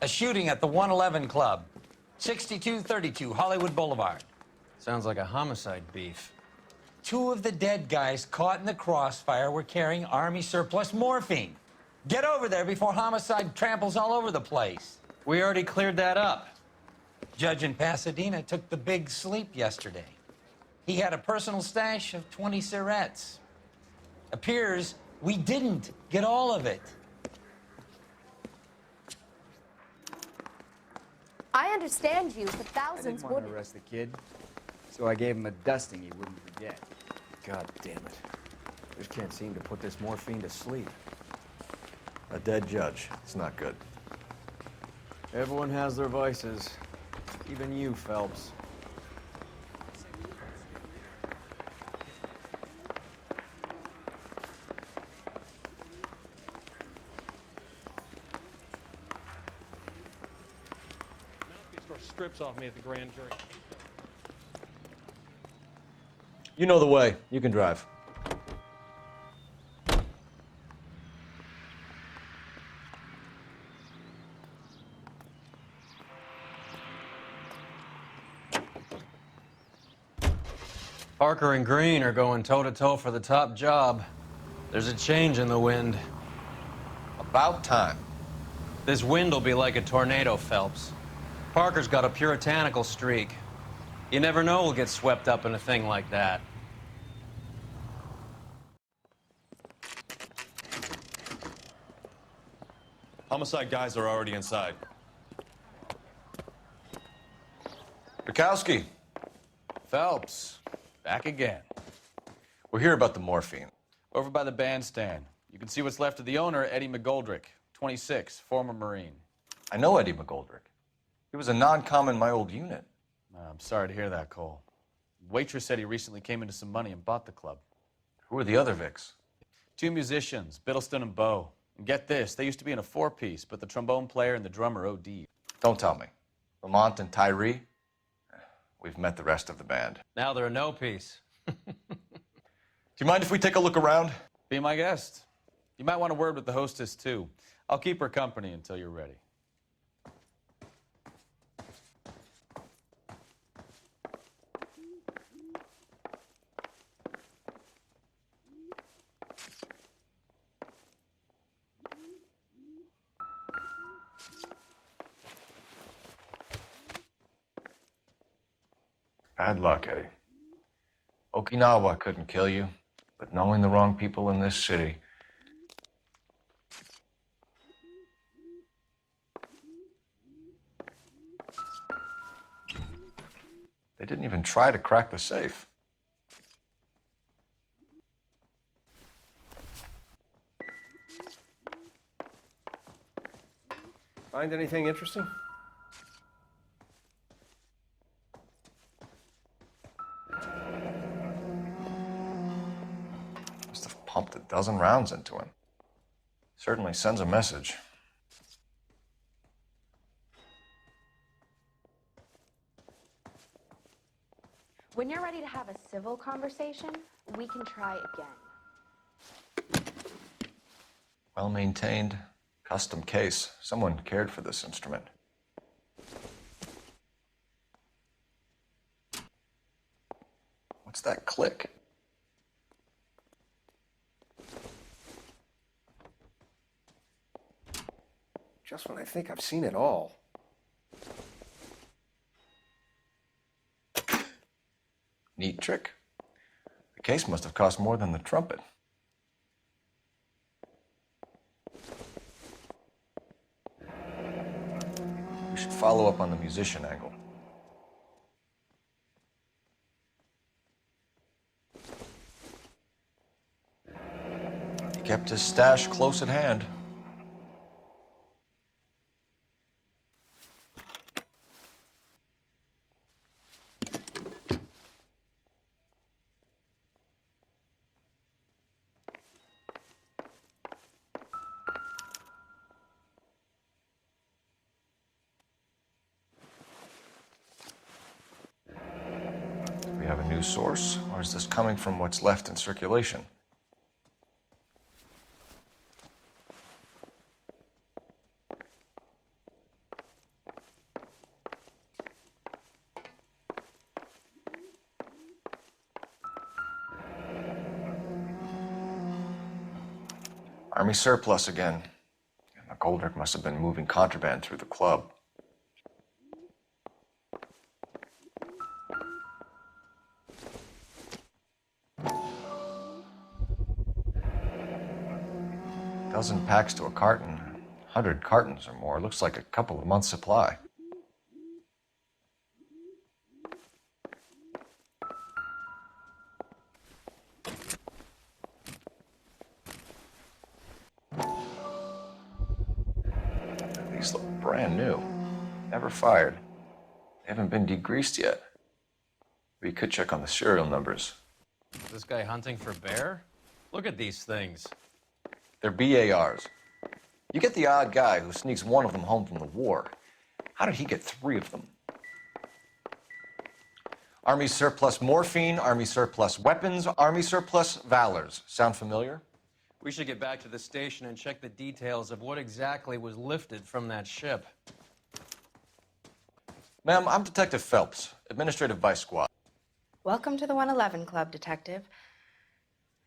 A shooting at the 111 Club, 6232 Hollywood Boulevard. Sounds like a homicide beef. 2 of the dead guys caught in the crossfire were carrying Army surplus morphine. Get over there before homicide tramples all over the place. We already cleared that up. Judge in Pasadena took the big sleep yesterday. He had a personal stash of 20 cigarettes. Appears we didn't get all of it. I understand you, but thousands I didn't want to arrest the kid, so I gave him a dusting he wouldn't forget. God damn it. Just can't seem to put this morphine to sleep. A dead judge. It's not good. Everyone has their vices. Even you, Phelps. Strips off me at the grand jury. You know the way. You can drive. Parker and Green are going toe-to-toe for the top job. There's a change in the wind. About time. This wind will be like a tornado, Phelps. Parker's got a puritanical streak. You never know we'll get swept up in a thing like that. Homicide guys are already inside. Bukowski. Phelps, back again. We're here about the morphine. Over by the bandstand. You can see what's left of the owner, Eddie McGoldrick, 26, former Marine. I know Eddie McGoldrick. He was a non-com in my old unit. I'm sorry to hear that, Cole. Waitress said he recently came into some money and bought the club. Who are the other Vics? 2 musicians, Biddleston and Bowe. And get this, they used to be in a 4-piece, but the trombone player and the drummer OD'd. Don't tell me. Lamont and Tyree? We've met the rest of the band. Now they're a no-piece. Do you mind if we take a look around? Be my guest. You might want a word with the hostess, too. I'll keep her company until you're ready. Bad luck, Eddie. Okinawa couldn't kill you, but knowing the wrong people in this city. They didn't even try to crack the safe. Find anything interesting? Must have pumped a dozen rounds into him. Certainly sends a message. When you're ready to have a civil conversation, we can try again. Well maintained, custom case. Someone cared for this instrument. What's that click? Just when I think I've seen it all. Neat trick. The case must have cost more than the trumpet. We should follow up on the musician angle. He kept his stash close at hand. We have a new source, or is this coming from what's left in circulation? Army surplus again. And Goldrick must have been moving contraband through the club. Dozen packs to a carton, 100 cartons or more. Looks like a couple of months' supply. These look brand new. Never fired. They haven't been degreased yet. We could check on the serial numbers. Is this guy hunting for bear? Look at these things. They're BARs. You get the odd guy who sneaks one of them home from the war. How did he get 3 of them? Army surplus morphine, Army surplus weapons, Army surplus valors. Sound familiar? We should get back to the station and check the details of what exactly was lifted from that ship. Ma'am, I'm Detective Phelps, Administrative Vice Squad. Welcome to the 111 Club, Detective.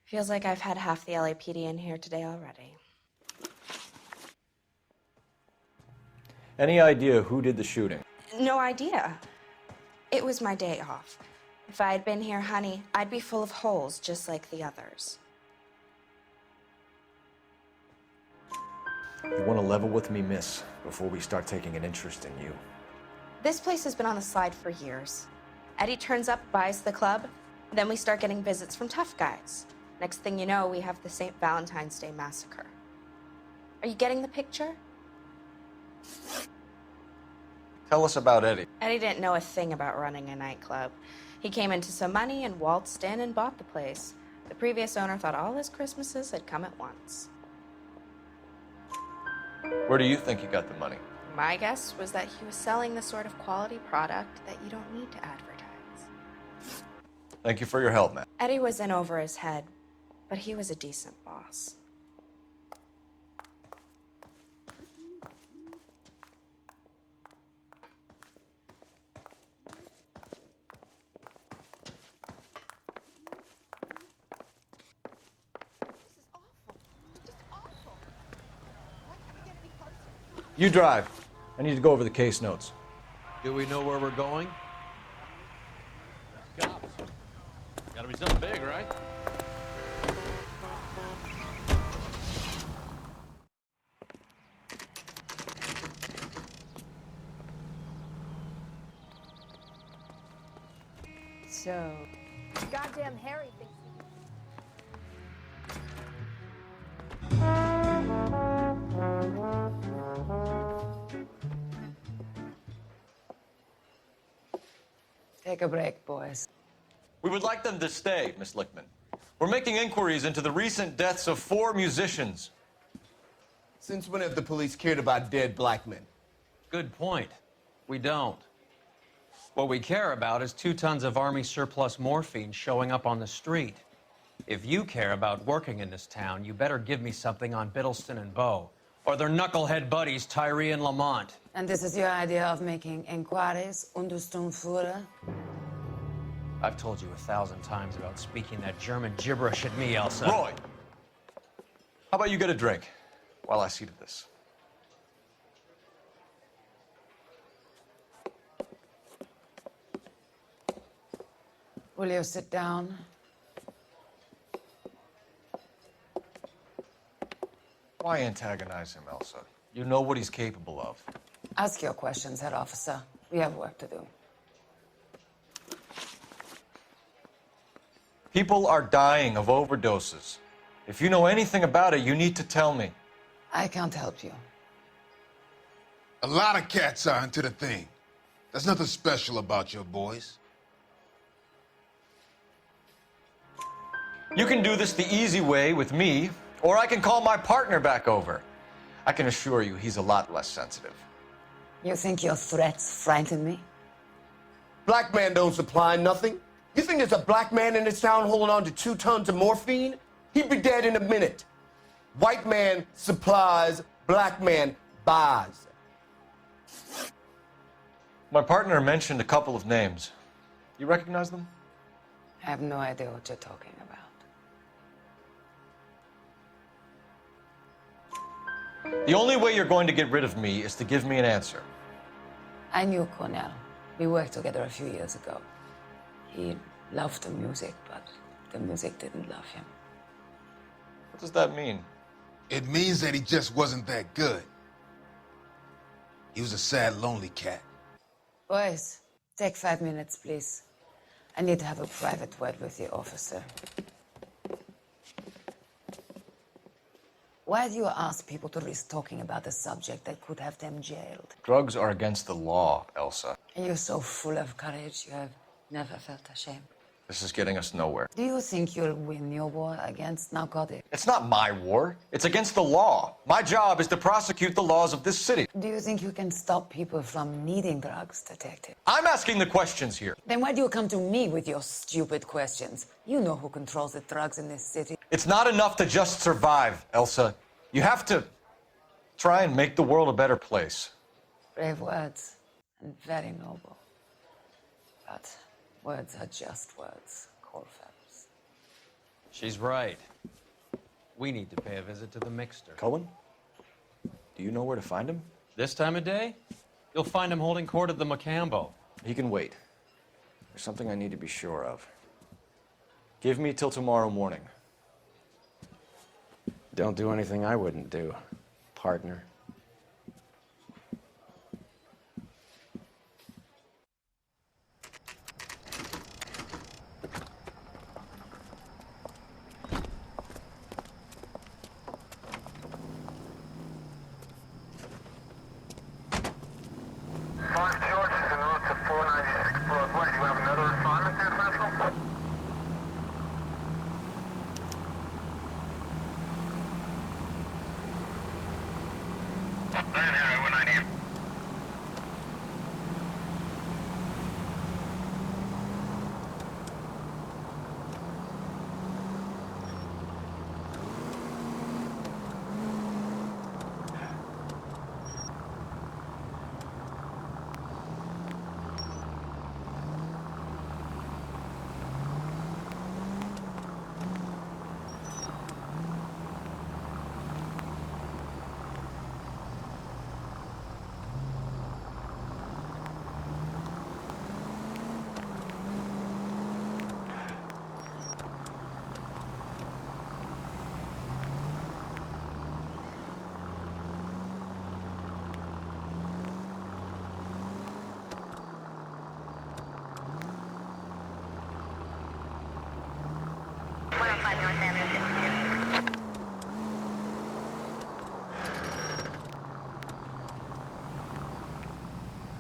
Feels like I've had half the LAPD in here today already. Any idea who did the shooting? No idea. It was my day off. If I had been here, honey, I'd be full of holes just like the others. You want to level with me, miss, before we start taking an interest in you. This place has been on the slide for years. Eddie turns up, buys the club, then we start getting visits from tough guys. Next thing you know, we have the St. Valentine's Day massacre. Are you getting the picture? Tell us about Eddie. Eddie didn't know a thing about running a nightclub. He came into some money and waltzed in and bought the place. The previous owner thought all his Christmases had come at once. Where do you think he got the money? My guess was that he was selling the sort of quality product that you don't need to advertise. Thank you for your help, man. Eddie was in over his head, but he was a decent boss. You drive. I need to go over the case notes. Do we know where we're going? Cops. Gotta be something big, right? So, goddamn Harry thinks Take a break, boys. We would like them to stay, Miss Lickman. We're making inquiries into the recent deaths of 4 musicians. Since when have the police cared about dead black men? Good point. We don't. What we care about is 2 tons of Army surplus morphine showing up on the street. If you care about working in this town, you better give me something on Biddleston and Bow, or their knucklehead buddies Tyree and Lamont. And this is your idea of making inquiries, Untersturmführer? I've told you 1,000 times about speaking that German gibberish at me, Elsa. Roy, how about you get a drink while I see to this? Will you sit down? Why antagonize him, Elsa? You know what he's capable of. Ask your questions, head officer. We have work to do. People are dying of overdoses. If you know anything about it, you need to tell me. I can't help you. A lot of cats are into the thing. There's nothing special about your boys. You can do this the easy way with me, or I can call my partner back over. I can assure you he's a lot less sensitive. You think your threats frighten me? Black man don't supply nothing. You think there's a black man in this town holding on to 2 tons of morphine? He'd be dead in a minute. White man supplies, black man buys. My partner mentioned a couple of names. You recognize them? I have no idea what you're talking about. The only way you're going to get rid of me is to give me an answer. I knew Cornell. We worked together a few years ago. He loved the music, but the music didn't love him. What does that mean? It means that he just wasn't that good. He was a sad, lonely cat. Boys, take 5 minutes, please. I need to have a private word with the officer. Why do you ask people to risk talking about a subject that could have them jailed? Drugs are against the law, Elsa. And you're so full of courage, you have never felt ashamed. This is getting us nowhere. Do you think you'll win your war against narcotics? It's not my war. It's against the law. My job is to prosecute the laws of this city. Do you think you can stop people from needing drugs, detective? I'm asking the questions here. Then why do you come to me with your stupid questions? You know who controls the drugs in this city. It's not enough to just survive, Elsa. You have to try and make the world a better place. Brave words, and very noble. But words are just words, Colfax. She's right. We need to pay a visit to the mixer. Cohen? Do you know where to find him? This time of day, you'll find him holding court at the Macambo. He can wait. There's something I need to be sure of. Give me till tomorrow morning. Don't do anything I wouldn't do, partner.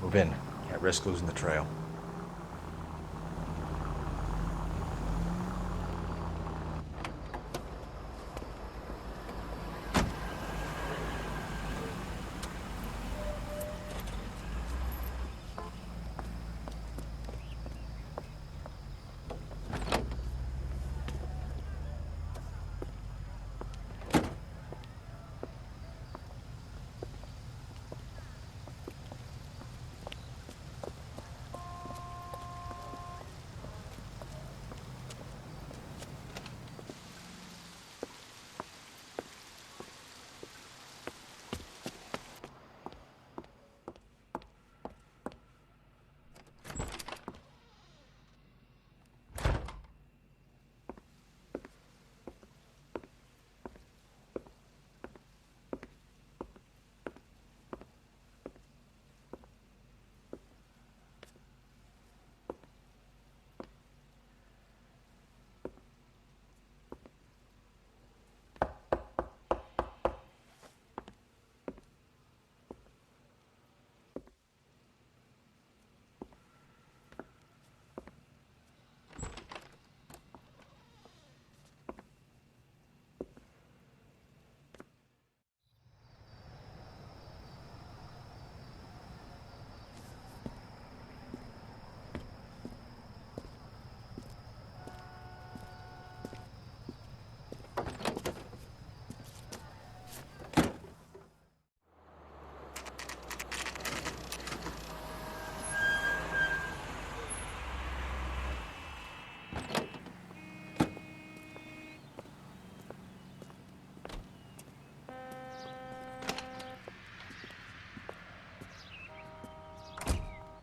Move in. Can't risk losing the trail.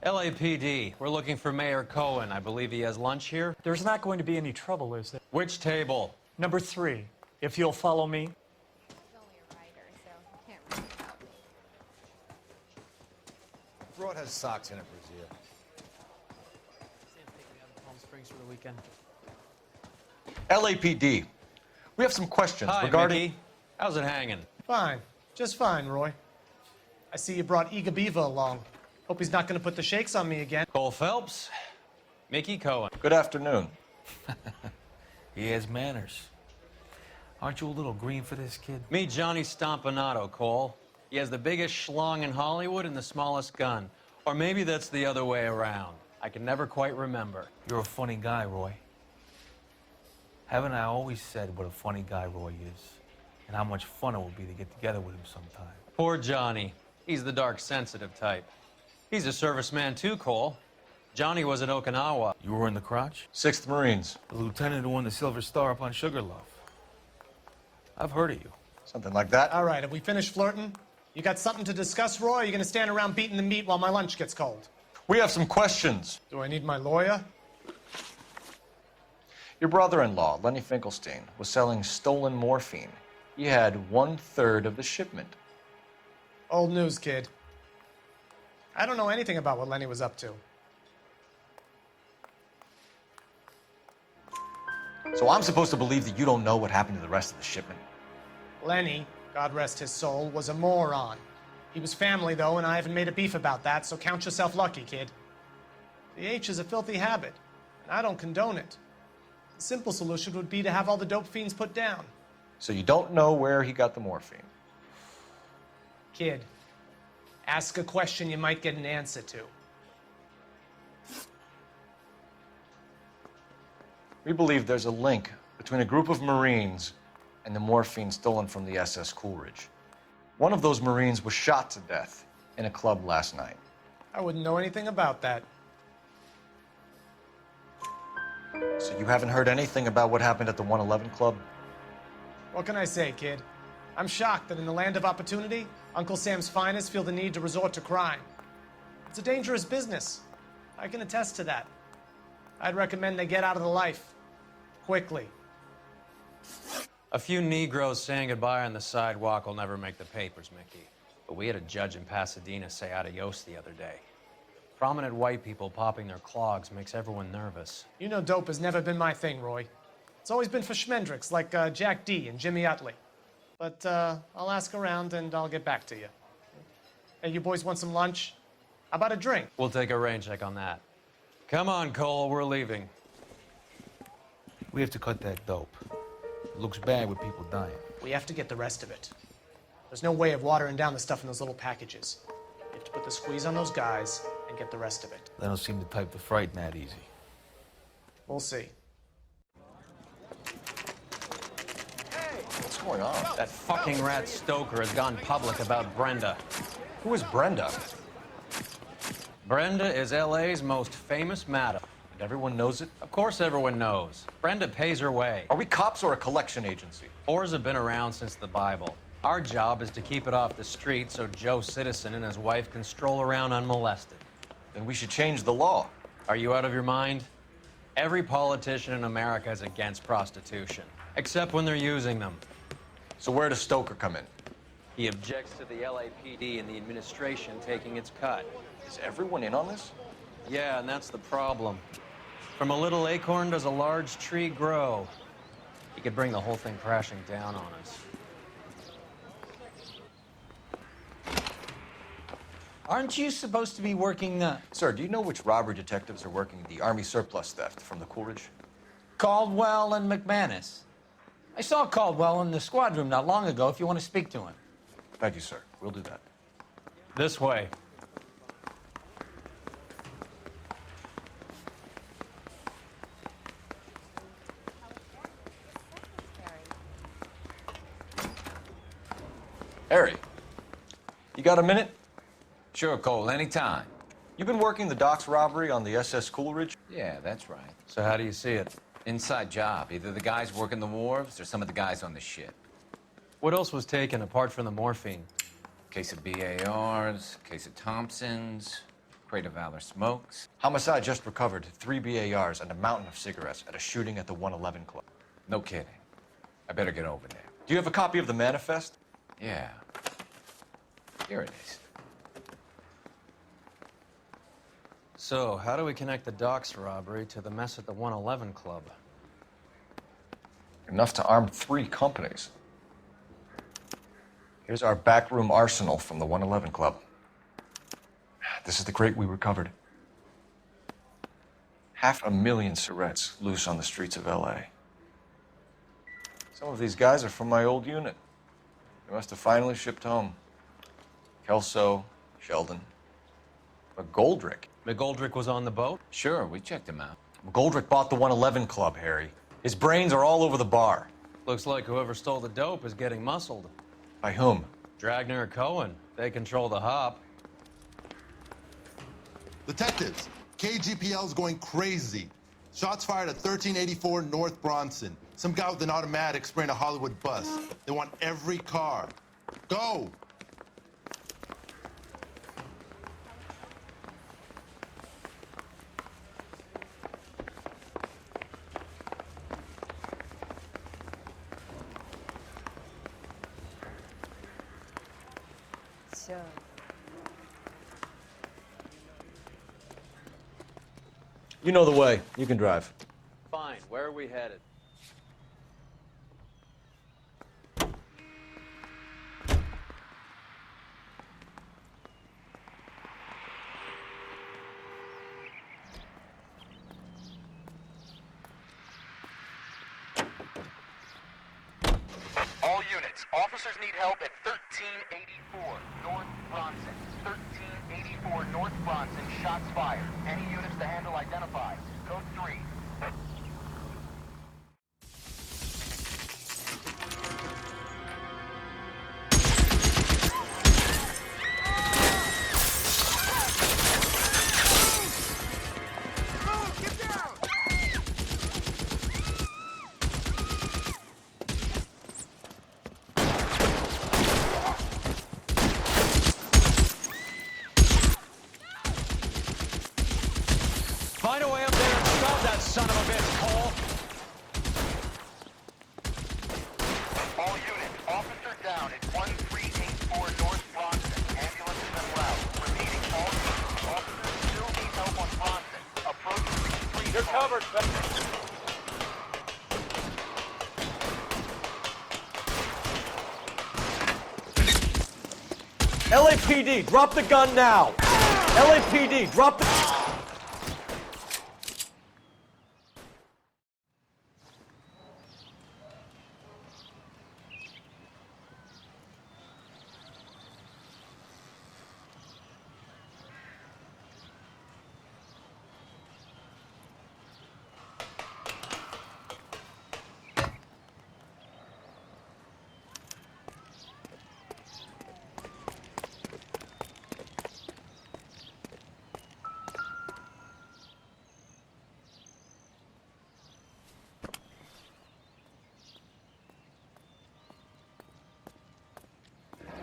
LAPD, we're looking for Mayor Cohen. I believe he has lunch here. There's not going to be any trouble, is there? Which table? Number 3, if you'll follow me. He's only a writer, so he can't read about me. Broad has socks in it for his ear. Sam's taking me out of Palm Springs for the weekend. LAPD. We have some questions Hi, regarding... Mickey. How's it hanging? Fine. Just fine, Roy. I see you brought Iga Beaver along. Hope he's not going to put the shakes on me again. Cole Phelps, Mickey Cohen. Good afternoon. He has manners. Aren't you a little green for this kid? Meet Johnny Stompanato, Cole. He has the biggest schlong in Hollywood and the smallest gun. Or maybe that's the other way around. I can never quite remember. You're a funny guy, Roy. Haven't I always said what a funny guy Roy is? And how much fun it would be to get together with him sometime. Poor Johnny. He's the dark, sensitive type. He's a serviceman too, Cole. Johnny was at Okinawa. You were in the crotch? 6th Marines. The lieutenant who won the Silver Star up on Sugarloaf. I've heard of you. Something like that. All right, have we finished flirting? You got something to discuss, Roy, or are you going to stand around beating the meat while my lunch gets cold? We have some questions. Do I need my lawyer? Your brother-in-law, Lenny Finkelstein, was selling stolen morphine. He had 1/3 of the shipment. Old news, kid. I don't know anything about what Lenny was up to. So I'm supposed to believe that you don't know what happened to the rest of the shipment? Lenny, God rest his soul, was a moron. He was family, though, and I haven't made a beef about that, so count yourself lucky, kid. The H is a filthy habit, and I don't condone it. The simple solution would be to have all the dope fiends put down. So you don't know where he got the morphine? Kid, ask a question you might get an answer to. We believe there's a link between a group of Marines and the morphine stolen from the SS Coolidge. One of those Marines was shot to death in a club last night. I wouldn't know anything about that. So you haven't heard anything about what happened at the 111 Club? What can I say, kid? I'm shocked that in the land of opportunity, Uncle Sam's finest feel the need to resort to crime. It's a dangerous business. I can attest to that. I'd recommend they get out of the life. Quickly. A few Negroes saying goodbye on the sidewalk will never make the papers, Mickey. But we had a judge in Pasadena say adios the other day. Prominent white people popping their clogs makes everyone nervous. You know dope has never been my thing, Roy. It's always been for schmendricks like Jack D. and Jimmy Utley. But I'll ask around and I'll get back to you. Hey, you boys want some lunch? How about a drink? We'll take a rain check on that. Come on, Cole, we're leaving. We have to cut that dope. It looks bad with people dying. We have to get the rest of it. There's no way of watering down the stuff in those little packages. You have to put the squeeze on those guys and get the rest of it. They don't seem the type to frighten that easy. We'll see. What's going on? That fucking rat Stoker has gone public about Brenda. Who is Brenda? Brenda is LA's most famous madam. And everyone knows it? Of course everyone knows. Brenda pays her way. Are we cops or a collection agency? Whores have been around since the Bible. Our job is to keep it off the street so Joe Citizen and his wife can stroll around unmolested. Then we should change the law. Are you out of your mind? Every politician in America is against prostitution, except when they're using them. So where does Stoker come in? He objects to the LAPD and the administration taking its cut. Is everyone in on this? Yeah, and that's the problem. From a little acorn does a large tree grow. He could bring the whole thing crashing down on us. Aren't you supposed to be working the... Sir, do you know which robbery detectives are working the Army surplus theft from the Coolidge? Caldwell and McManus. I saw Caldwell in the squad room not long ago if you want to speak to him. Thank you, sir. We'll do that. This way. Harry, you got a minute? Sure, Cole, anytime. You've been working the docks robbery on the SS Coolidge? Yeah, that's right. So how do you see it? Inside job. Either the guys working the wharves or some of the guys on the ship. What else was taken apart from the morphine? Case of BARs, case of Thompsons, Crate of Valor smokes. Homicide just recovered 3 BARs and a mountain of cigarettes at a shooting at the 111 Club. No kidding. I better get over there. Do you have a copy of the manifest? Yeah. Here it is. So, how do we connect the docks robbery to the mess at the 111 Club? Enough to arm 3 companies. Here's our backroom arsenal from the 111 Club. This is the crate we recovered. 500,000 cigarettes loose on the streets of LA. Some of these guys are from my old unit. They must have finally shipped home. Kelso, Sheldon, McGoldrick. McGoldrick was on the boat? Sure, we checked him out. McGoldrick bought the 111 Club, Harry. His brains are all over the bar. Looks like whoever stole the dope is getting muscled. By whom? Dragner or Cohen. They control the hop. Detectives, KGPL's going crazy. Shots fired at 1384 North Bronson. Some guy with an automatic spraying a Hollywood bus. They want every car. Go! So, You know the way. You can drive. Fine. Where are we headed? All units, officers need help at 1384 North Bronson. 1384 North Bronson, shots fired. Any units to handle identify. Code 3. Find a way up there and stop that son of a bitch, Cole. All units, officer down at 1384 North Bronson. Ambulances en route. Repeating, all units, officers still need help on Bronson. Approach 3. You're covered, LAPD, drop the gun now! LAPD, drop the...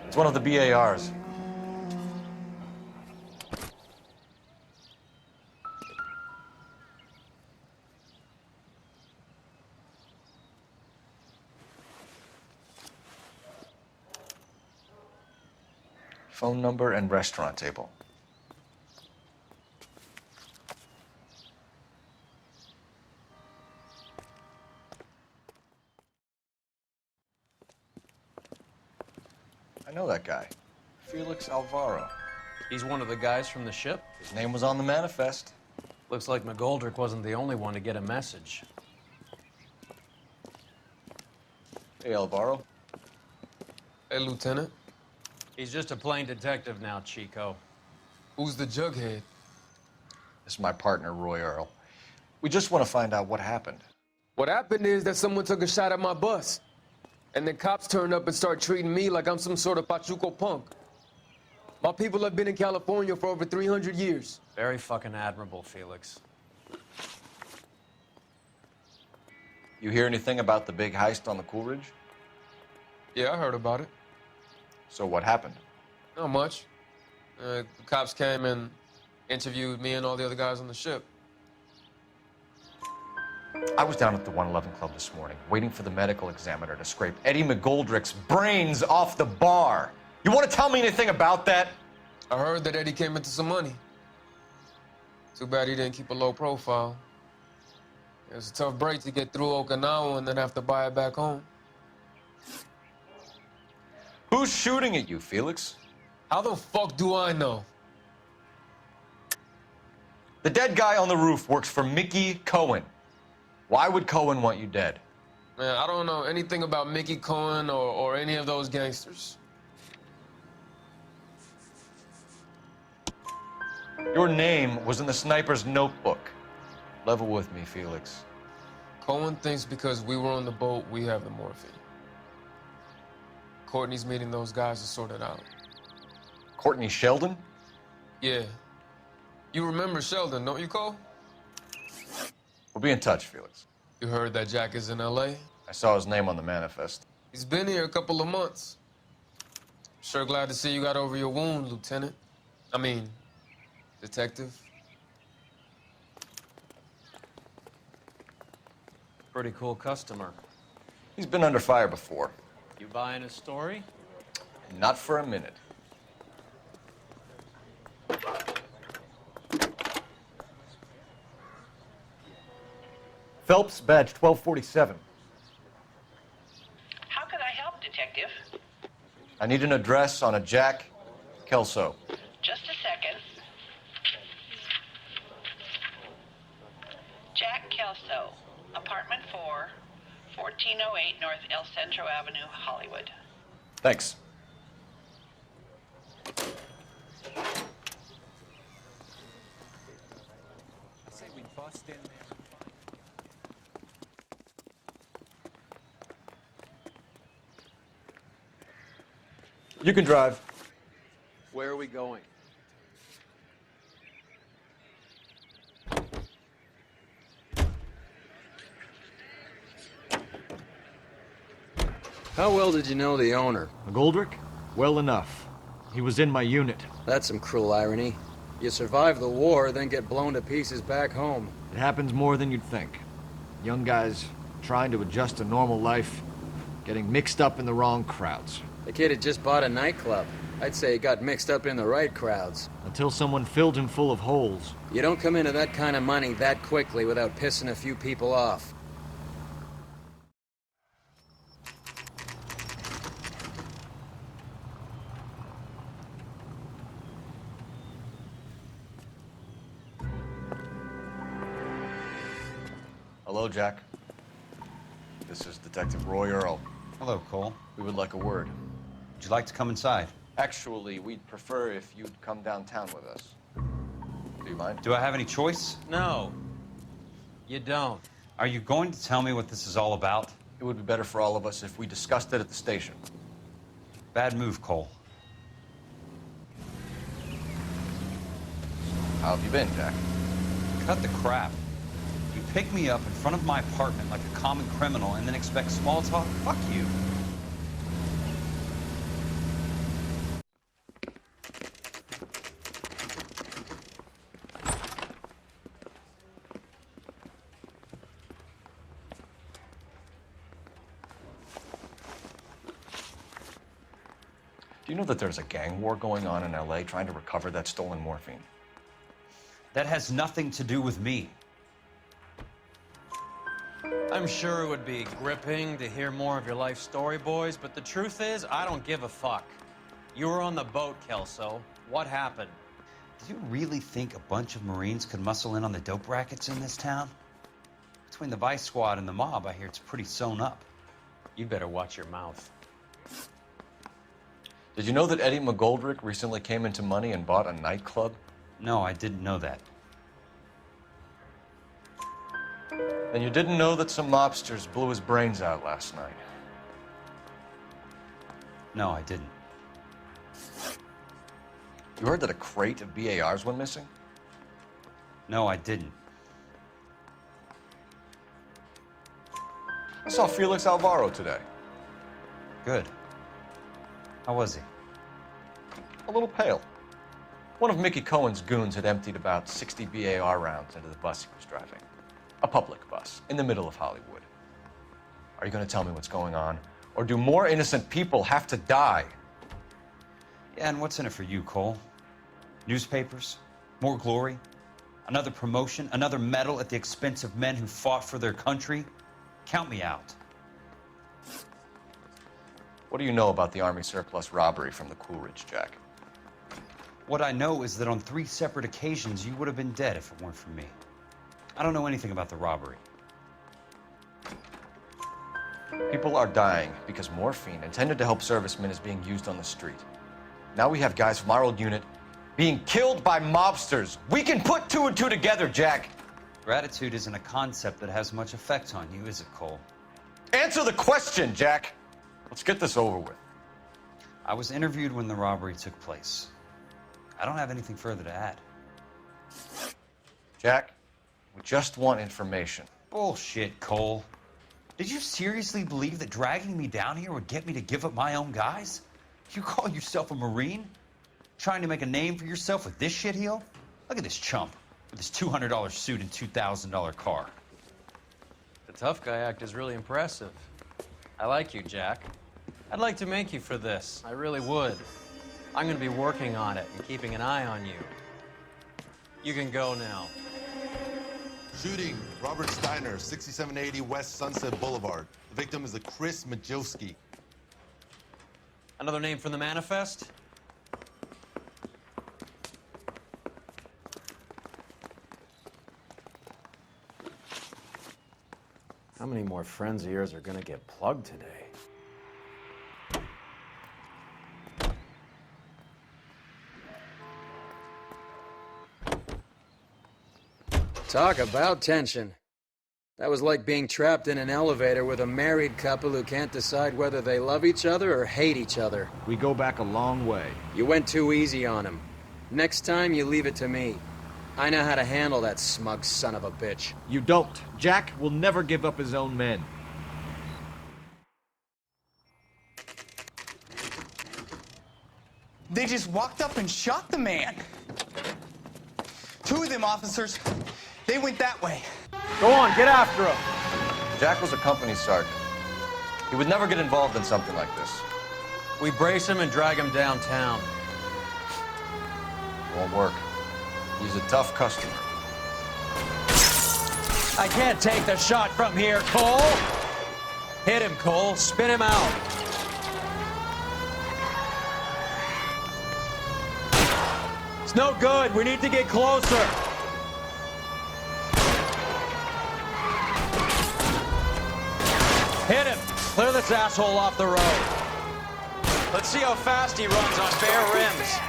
It's one of the BARs. Phone number and restaurant table. I know that guy. Felix Alvaro. He's one of the guys from the ship? His name was on the manifest. Looks like McGoldrick wasn't the only one to get a message. Hey, Alvaro. Hey, Lieutenant. He's just a plain detective now, Chico. Who's the jughead? This is my partner, Roy Earl. We just want to find out what happened. What happened is that someone took a shot at my bus. And then cops turned up and start treating me like I'm some sort of Pachuco punk. My people have been in California for over 300 years. Very fucking admirable, Felix. You hear anything about the big heist on the Coolidge? Yeah, I heard about it. So what happened? Not much. The cops came and Interviewed me and all the other guys on the ship. I was down at the 111 Club this morning, waiting for the medical examiner to scrape Eddie McGoldrick's brains off the bar. You want to tell me anything about that? I heard that Eddie came into some money. Too bad he didn't keep a low profile. It was a tough break to get through Okinawa and then have to buy it back home. Who's shooting at you, Felix? How the fuck do I know? The dead guy on the roof works for Mickey Cohen. Why would Cohen want you dead? Man, I don't know anything about Mickey Cohen or any of those gangsters. Your name was in the sniper's notebook. Level with me, Felix. Cohen thinks because we were on the boat, we have the morphine. Courtney's meeting those guys to sort it out. Courtney Sheldon? Yeah. You remember Sheldon, don't you, Cole? We'll be in touch, Felix. You heard that Jack is in L.A.? I saw his name on the manifest. He's been here a couple of months. Sure glad to see you got over your wound, Lieutenant. I mean, Detective. Pretty cool customer. He's been under fire before. You buying his story? Not for a minute. Phelps, badge 1247. How can I help, Detective? I need an address on a Jack Kelso. Just a second. Jack Kelso, apartment 4, 1408 North El Centro Avenue, Hollywood. Thanks. I say we bust in there. You can drive. Where are we going? How well did you know the owner? McGoldrick? Well enough. He was in my unit. That's some cruel irony. You survive the war, then get blown to pieces back home. It happens more than you'd think. Young guys trying to adjust to normal life, getting mixed up in the wrong crowds. The kid had just bought a nightclub. I'd say he got mixed up in the right crowds. Until someone filled him full of holes. You don't come into that kind of money that quickly without pissing a few people off. Hello, Jack. This is Detective Roy Earl. Hello, Cole. We would like a word. Would you like to come inside? Actually, we'd prefer if you'd come downtown with us. Do you mind? Do I have any choice? No. You don't. Are you going to tell me what this is all about? It would be better for all of us if we discussed it at the station. Bad move, Cole. How have you been, Jack? Cut the crap. You pick me up in front of my apartment like a common criminal and then expect small talk? Fuck you. Do you know that there's a gang war going on in LA trying to recover that stolen morphine? That has nothing to do with me. I'm sure it would be gripping to hear more of your life story, boys, but the truth is, I don't give a fuck. You were on the boat, Kelso. What happened? Do you really think a bunch of Marines could muscle in on the dope rackets in this town? Between the Vice Squad and the mob, I hear it's pretty sewn up. You better watch your mouth. Did you know that Eddie McGoldrick recently came into money and bought a nightclub? No, I didn't know that. And you didn't know that some mobsters blew his brains out last night? No, I didn't. You heard that a crate of BARs went missing? No, I didn't. I saw Felix Alvaro today. Good. How was he? A little pale. One of Mickey Cohen's goons had emptied about 60 BAR rounds into the bus he was driving. A public bus, in the middle of Hollywood. Are you going to tell me what's going on? Or do more innocent people have to die? Yeah, and what's in it for you, Cole? Newspapers? More glory? Another promotion? Another medal at the expense of men who fought for their country? Count me out. What do you know about the Army surplus robbery from the Coolidge, Jack? What I know is that on 3 separate occasions, you would have been dead if it weren't for me. I don't know anything about the robbery. People are dying because morphine intended to help servicemen is being used on the street. Now we have guys from our old unit being killed by mobsters. We can put 2 and 2 together, Jack. Gratitude isn't a concept that has much effect on you, is it, Cole? Answer the question, Jack. Let's get this over with. I was interviewed when the robbery took place. I don't have anything further to add. Jack, we just want information. Bullshit, Cole. Did you seriously believe that dragging me down here would get me to give up my own guys? You call yourself a Marine? Trying to make a name for yourself with this shitheel? Look at this chump with his $200 suit and $2,000 car. The tough guy act is really impressive. I like you, Jack. I'd like to make you for this. I really would. I'm going to be working on it and keeping an eye on you. You can go now. Shooting, Robert Steiner, 6780 West Sunset Boulevard. The victim is a Chris Majowski. Another name from the manifest? How many more friends of yours are gonna get plugged today? Talk about tension. That was like being trapped in an elevator with a married couple who can't decide whether they love each other or hate each other. We go back a long way. You went too easy on him. Next time, you leave it to me. I know how to handle that smug son of a bitch. You don't. Jack will never give up his own men. They just walked up and shot the man. 2 of them officers, they went that way. Go on, get after him. Jack was a company sergeant. He would never get involved in something like this. We brace him and drag him downtown. Won't work. He's a tough customer. I can't take the shot from here, Cole. Hit him, Cole. Spin him out. It's no good. We need to get closer. Hit him. Clear this asshole off the road. Let's see how fast he runs on bare rims.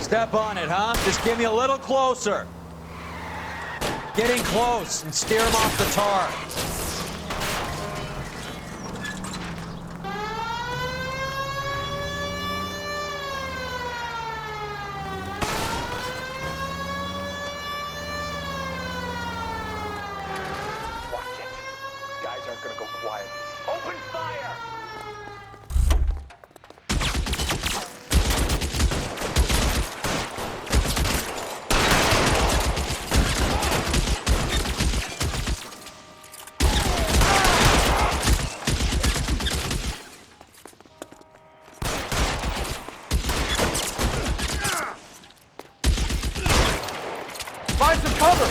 Step on it, huh? Just give me a little closer. Getting close and steer him off the tar. Watch it. Guys aren't gonna go quiet. Open fire! Find some cover!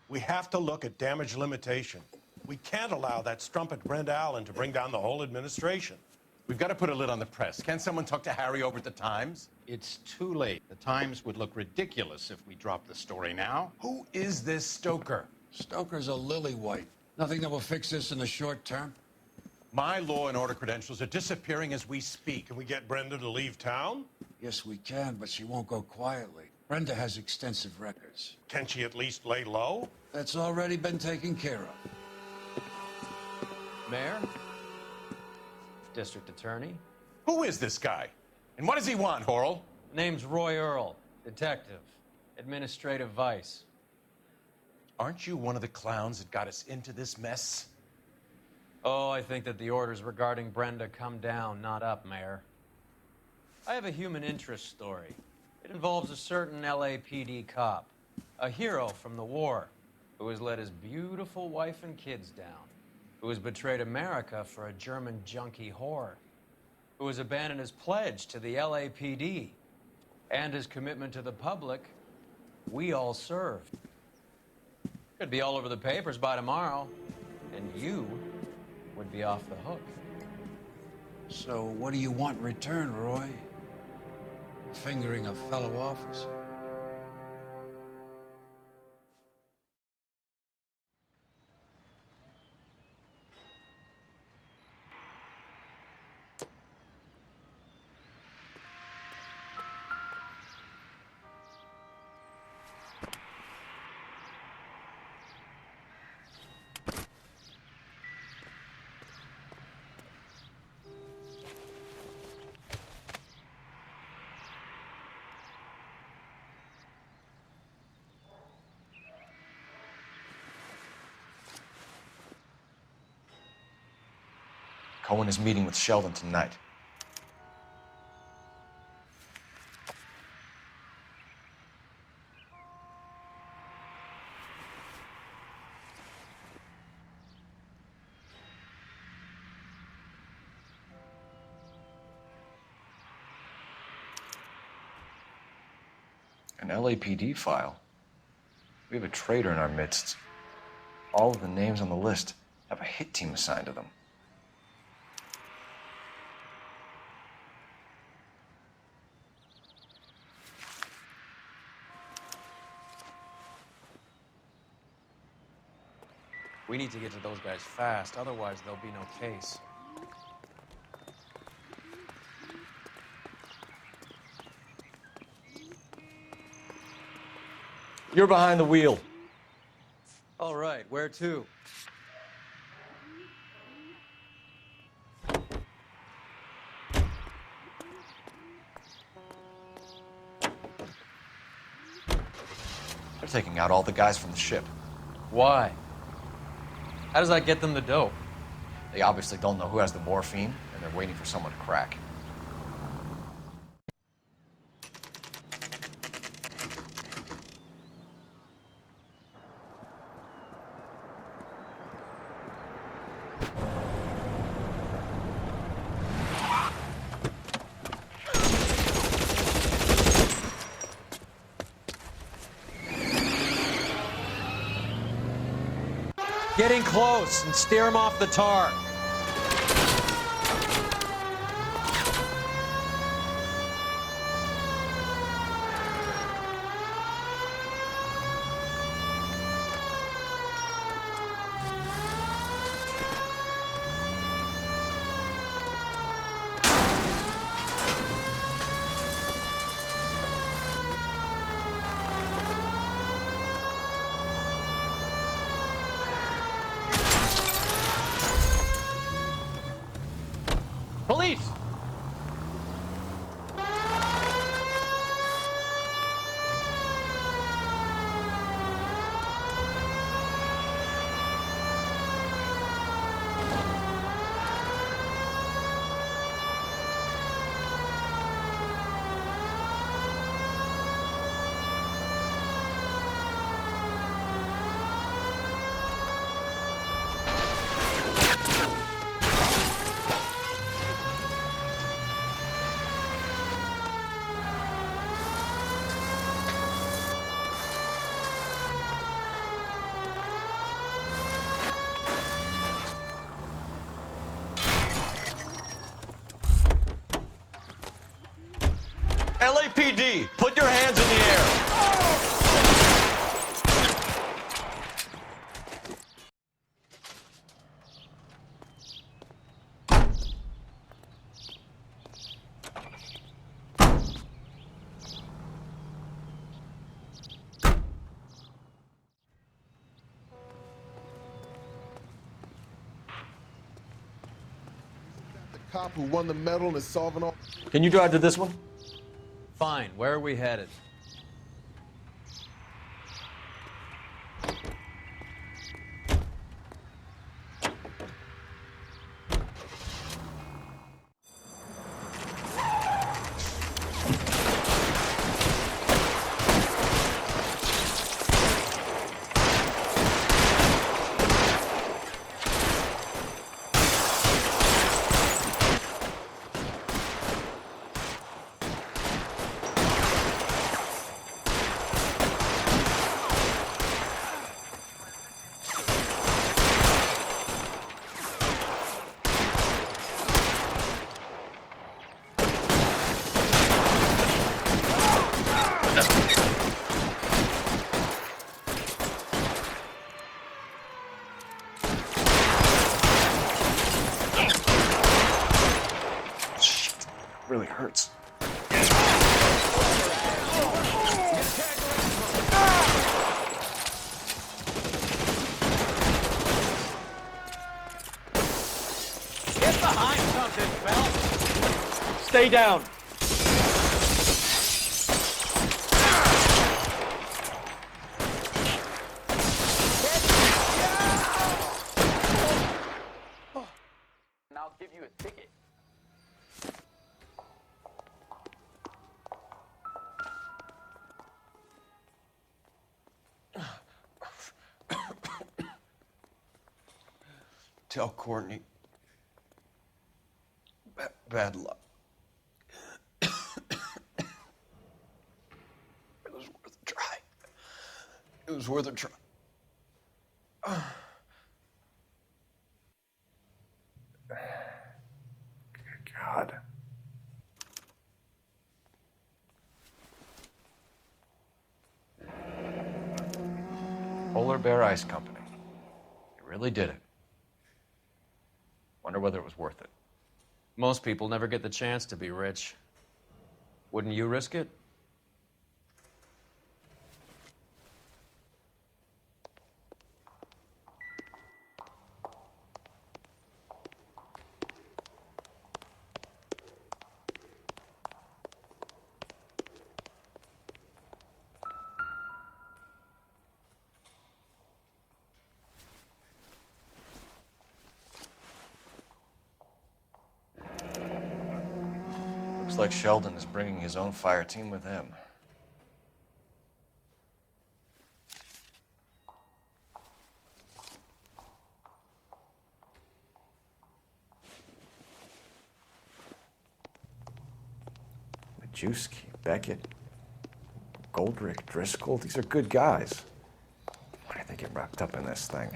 We have to look at damage limitation. We can't allow that strumpet Brent Allen to bring down the whole administration. We've got to put a lid on the press. Can't someone talk to Harry over at the Times? It's too late. The Times would look ridiculous if we dropped the story now. Who is this Stoker? Stoker's a lily white. Nothing that will fix this in the short term. My law and order credentials are disappearing as we speak. Can we get Brenda to leave town? Yes, we can, but she won't go quietly. Brenda has extensive records. Can she at least lay low? That's already been taken care of. Mayor? District Attorney? Who is this guy? And what does he want, Horrell? Name's Roy Earl, detective, administrative vice. Aren't you one of the clowns that got us into this mess? Oh, I think that the orders regarding Brenda come down, not up, Mayor. I have a human interest story. It involves a certain LAPD cop, a hero from the war, who has let his beautiful wife and kids down, who has betrayed America for a German junkie whore, who has abandoned his pledge to the LAPD and his commitment to the public we all served. Could be all over the papers by tomorrow, and you would be off the hook. So what do you want in return, Roy? Fingering a fellow officer? Cohen is meeting with Sheldon tonight. An LAPD file. We have a traitor in our midst. All of the names on the list have a hit team assigned to them. We need to get to those guys fast, otherwise there'll be no case. You're behind the wheel. All right, where to? They're taking out all the guys from the ship. Why? How does that get them the dope? They obviously don't know who has the morphine, and they're waiting for someone to crack. Getting close and steer him off the tar. Police! LAPD, put your hands in the air. Cop who won the medal and is solving all... Can you drive to this one? Fine. Where are we headed? Really hurts. Get behind something, Phelps. Stay down. And I'll give you a ticket. Tell Courtney. Bad luck. It was worth a try. It was worth a try. God. Polar Bear Ice Company. You really did it. Wonder whether it was worth it. Most people never get the chance to be rich. Wouldn't you risk it? Looks like Sheldon is bringing his own fire team with him. Majewski, Beckett, Goldrick, Driscoll, these are good guys. Why did they get wrapped up in this thing?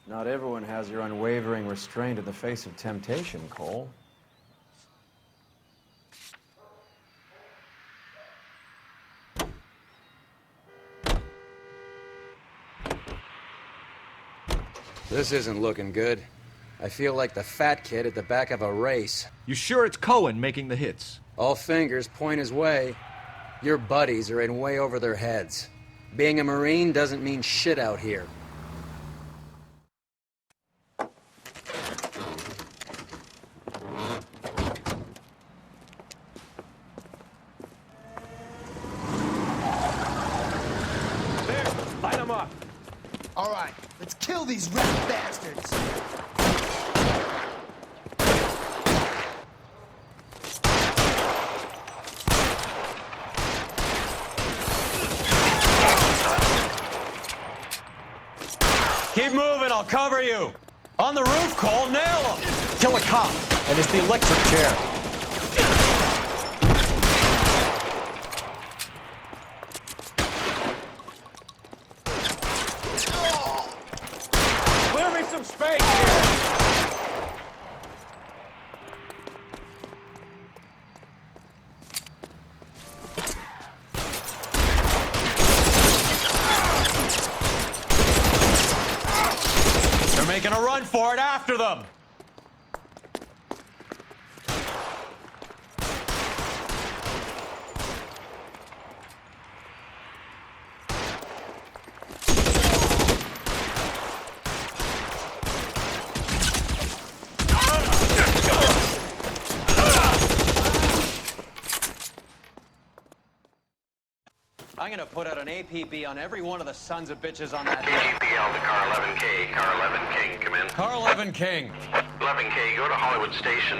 Not everyone has your unwavering restraint in the face of temptation, Cole. This isn't looking good. I feel like the fat kid at the back of a race. You sure it's Cohen making the hits? All fingers point his way. Your buddies are in way over their heads. Being a Marine doesn't mean shit out here. Light him up. All right, let's kill these rat bastards. Keep moving, I'll cover you. On the roof, Cole, nail him. Kill a cop, and it's the electric chair. Clear me some space here. They're making a run for it after them. gonna put out an APB on every one of the sons of bitches on that hill. KGPL to car 11K. Car 11 King, come in. Car 11 King. 11K, go to Hollywood Station.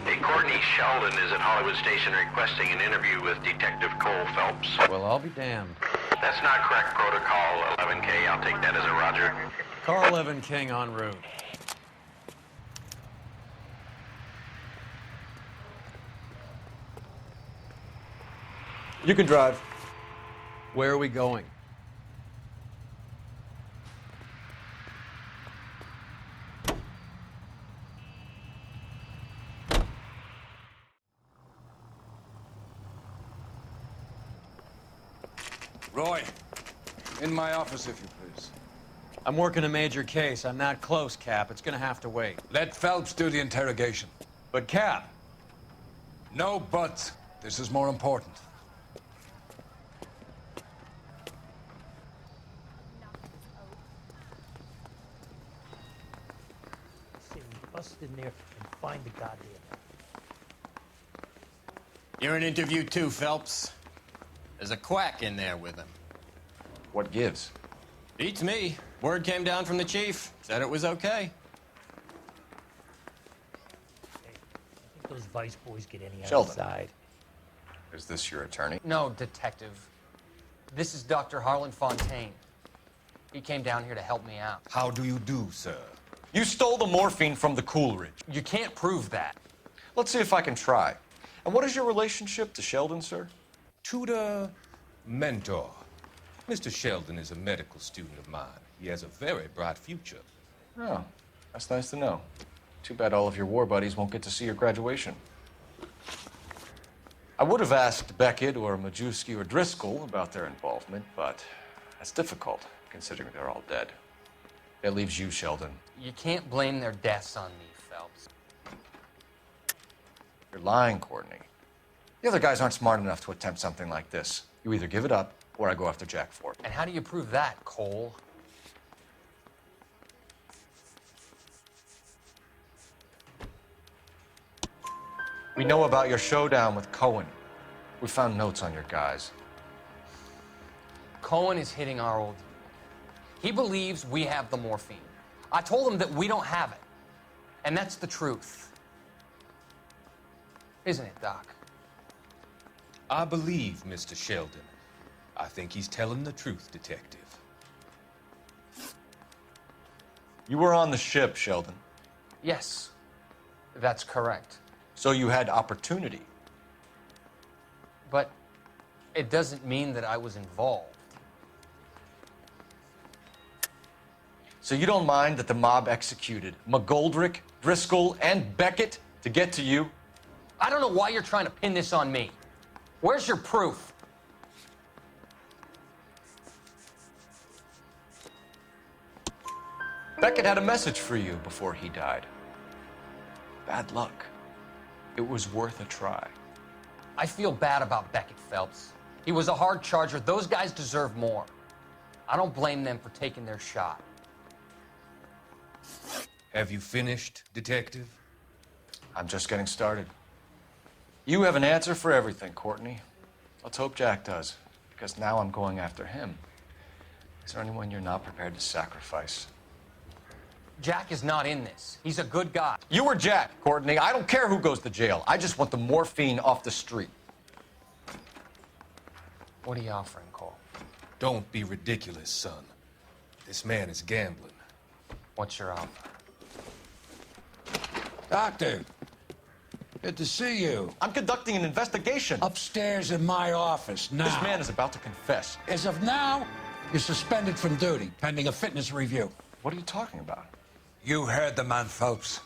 Hey, Courtney Sheldon is at Hollywood Station requesting an interview with Detective Cole Phelps. Well, I'll be damned. That's not correct protocol, 11K. I'll take that as a roger. Car 11 King en route. You can drive. Where are we going? Roy, in my office, if you please. I'm working a major case. I'm not close, Cap. It's gonna have to wait. Let Phelps do the interrogation. But, Cap. No buts. This is more important. Bust in there and find the goddamn. You're in interview too, Phelps. There's a quack in there with him. What gives? Beats me. Word came down from the chief. Said it was okay. I think those vice boys get any Sheldon. outside. Is this your attorney? No, Detective. This is Dr. Harlan Fontaine. He came down here to help me out. How do you do, sir? You stole the morphine from the Coolidge. You can't prove that. Let's see if I can try. And what is your relationship to Sheldon, sir? Tutor, mentor. Mr. Sheldon is a medical student of mine. He has a very bright future. Oh, that's nice to know. Too bad all of your war buddies won't get to see your graduation. I would have asked Beckett or Majewski or Driscoll about their involvement, but that's difficult, considering they're all dead. That leaves you, Sheldon. You can't blame their deaths on me, Phelps. You're lying, Courtney. The other guys aren't smart enough to attempt something like this. You either give it up, or I go after Jack for it. And how do you prove that, Cole? We know about your showdown with Cohen. We found notes on your guys. Cohen is hitting our old. He believes we have the morphine. I told him that we don't have it. And that's the truth. Isn't it, Doc? I believe Mr. Sheldon. I think he's telling the truth, Detective. You were on the ship, Sheldon. Yes, that's correct. So you had opportunity. But it doesn't mean that I was involved. So you don't mind that the mob executed McGoldrick, Driscoll, and Beckett to get to you? I don't know why you're trying to pin this on me. Where's your proof? Beckett had a message for you before he died. Bad luck. It was worth a try. I feel bad about Beckett, Phelps. He was a hard charger. Those guys deserve more. I don't blame them for taking their shot. Have you finished, Detective? I'm just getting started. You have an answer for everything, Courtney. Let's hope Jack does, because now I'm going after him. Is there anyone you're not prepared to sacrifice? Jack is not in this. He's a good guy. You or Jack, Courtney. I don't care who goes to jail. I just want the morphine off the street. What are you offering, Cole? Don't be ridiculous, son. This man is gambling. What's your offer? Doctor, good to see you. I'm conducting an investigation. Upstairs in my office now. This man is about to confess. As of now, you're suspended from duty, pending a fitness review. What are you talking about? You heard the man, Phelps.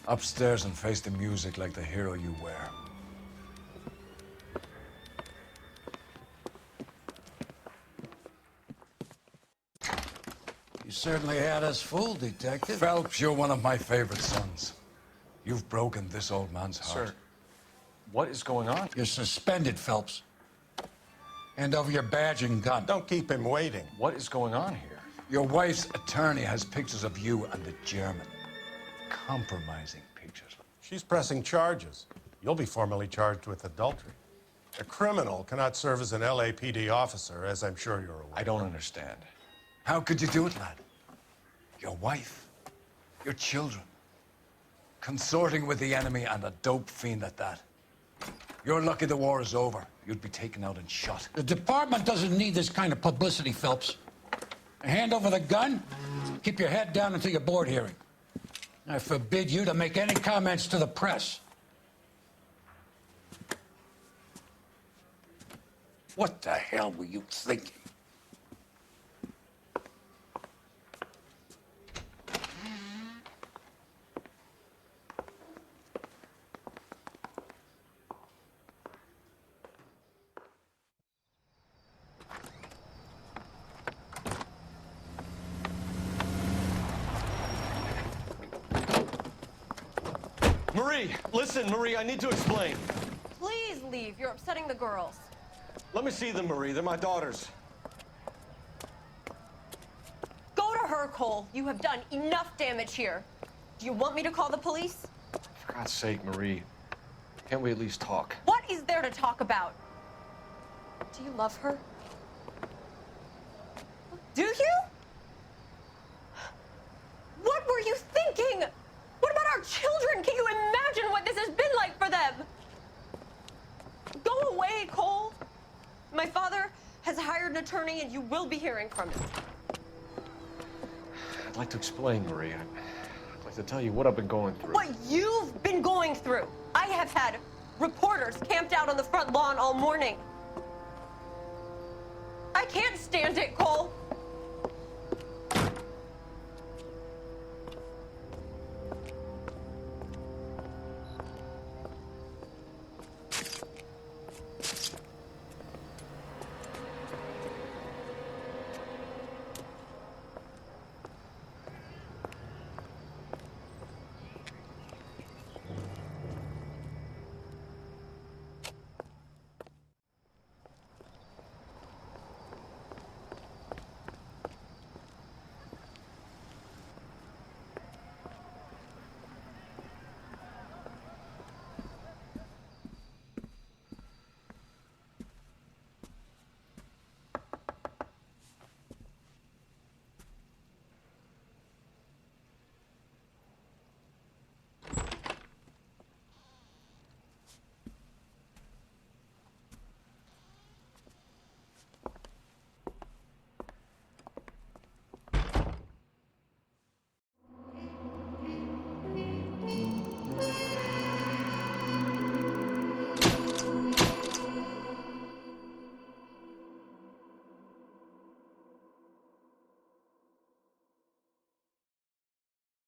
Upstairs and face the music like the hero you were. You certainly had us fooled, Detective. Phelps, you're one of my favorite sons. You've broken this old man's heart. Sir, what is going on? You're suspended, Phelps. Hand over your badge and gun. Don't keep him waiting. What is going on here? Your wife's attorney has pictures of you and the German. Compromising pictures. She's pressing charges. You'll be formally charged with adultery. A criminal cannot serve as an LAPD officer, as I'm sure you're aware. I don't understand. How could you do it, lad? Your wife, your children, consorting with the enemy and a dope fiend at that. You're lucky the war is over. You'd be taken out and shot. The department doesn't need this kind of publicity, Phelps. Hand over the gun, keep your head down until your board hearing. I forbid you to make any comments to the press. What the hell were you thinking? Marie, listen, Marie, I need to explain. Please leave. You're upsetting the girls. Let me see them, Marie. They're my daughters. Go to her, Cole. You have done enough damage here. Do you want me to call the police? For God's sake, Marie, can't we at least talk? What is there to talk about? Do you love her? Do you? What were you thinking? What about our children? Can you imagine what this has been like for them? Go away, Cole. My father has hired an attorney, and you will be hearing from him. I'd like to explain, Marie. I'd like to tell you what I've been going through. What you've been going through. I have had reporters camped out on the front lawn all morning. I can't stand it, Cole.